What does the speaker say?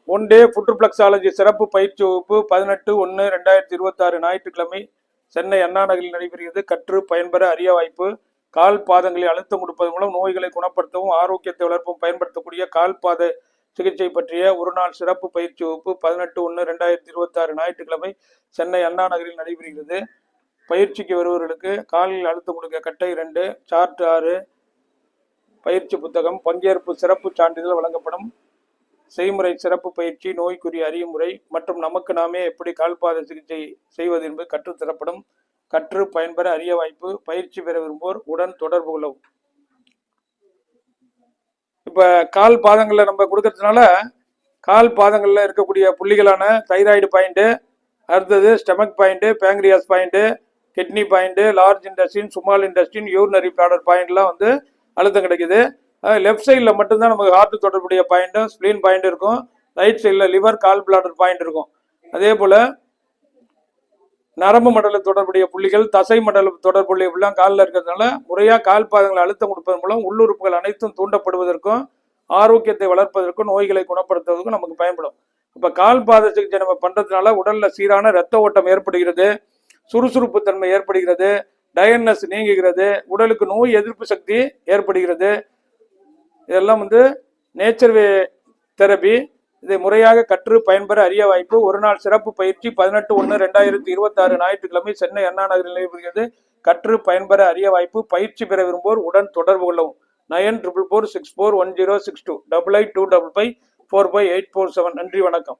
One day புற்றுப்ளக்ஸாலஜி சிறப்பு பயிற்சி வகுப்பு 18/1/2026 ஞாயிற்றுக்கிழமை சென்னை அண்ணா நகரில் நடைபெறுகிறது. கற்று பயன்பெற அரிய வாய்ப்பு. கால் பாதங்களில் அழுத்தம் கொடுப்பதன் மூலம் நோய்களை குணப்படுத்தவும் ஆரோக்கியத்தை வளர்ப்பும் பயன்படுத்தக்கூடிய கால் பாத சிகிச்சை பற்றிய ஒரு நாள் சிறப்பு பயிற்சி வகுப்பு 18/1/2026 ஞாயிற்றுக்கிழமை சென்னை அண்ணா நகரில் நடைபெறுகிறது. பயிற்சிக்கு வருபவர்களுக்கு காலில் அழுத்தம் கொடுக்க கட்டை 2, சார்ட் 6, பயிற்சி புத்தகம், பங்கேற்பு சிறப்பு சான்றிதழ் வழங்கப்படும். செய்முறை சிறப்பு பயிற்சி, நோய்க்குரிய அறியும் முறை மற்றும் நமக்கு நாமே எப்படி கால்பாத சிகிச்சை செய்வது என்பது கற்றுத்தரப்படும். கற்று பயன்பெற அரிய வாய்ப்பு. பயிற்சி பெற விரும்புவோர் உடன் தொடர்பு கொள்ளவும். இப்ப கால் பாதங்கள்ல நம்ம கொடுக்கறதுனால கால் பாதங்கள்ல இருக்கக்கூடிய புள்ளிகளான தைராய்டு பாயிண்ட், அடுத்தது stomach point, pancreas point, kidney point, large intestine, small intestine, urinary bladder பாயிண்ட்லாம் வந்து அழுத்தம் கிடைக்குது. லெஃப்ட் சைடில் மட்டும்தான் நமக்கு ஹார்ட் தொடர்புடைய பாயிண்ட்டும் ஸ்பிளீன் பாயிண்ட் இருக்கும். ரைட் சைடில் லிவர், கால் பிளாடர் பாயிண்ட் இருக்கும். அதே போல் நரம்பு மண்டல தொடர்புடைய புள்ளிகள், தசை மண்டல தொடர்புடைய புள்ளிலாம் காலில் இருக்கிறதுனால முறையாக கால் பாதங்களை அழுத்தம் கொடுப்பதன் மூலம் உள்ளுறுப்புகள் அனைத்தும் தூண்டப்படுவதற்கும் ஆரோக்கியத்தை வளர்ப்பதற்கும் நோய்களை குணப்படுத்துவதற்கும் நமக்கு பயன்படும். இப்போ கால் பாத சிகிச்சை நம்ம பண்ணுறதுனால உடலில் சீரான இரத்த ஓட்டம் ஏற்படுகிறது, சுறுசுறுப்பு தன்மை ஏற்படுகிறது, டயர்னஸ் நீங்குகிறது, உடலுக்கு நோய் எதிர்ப்பு சக்தி ஏற்படுகிறது. இதெல்லாம் வந்து நேச்சர்வே தெரபி. இதை முறையாக கற்று பயன்பெற அரிய வாய்ப்பு. ஒரு நாள் சிறப்பு பயிற்சி 18/1/2026 ஞாயிற்றுக்கிழமை சென்னை அண்ணா நகரில் நடைபெறுகிறது. கற்று பயன்பெற அரிய வாய்ப்பு. பயிற்சி பெற விரும்புவோர் உடன் தொடர்பு கொள்ளவும். 94464106285255454847. நன்றி, வணக்கம்.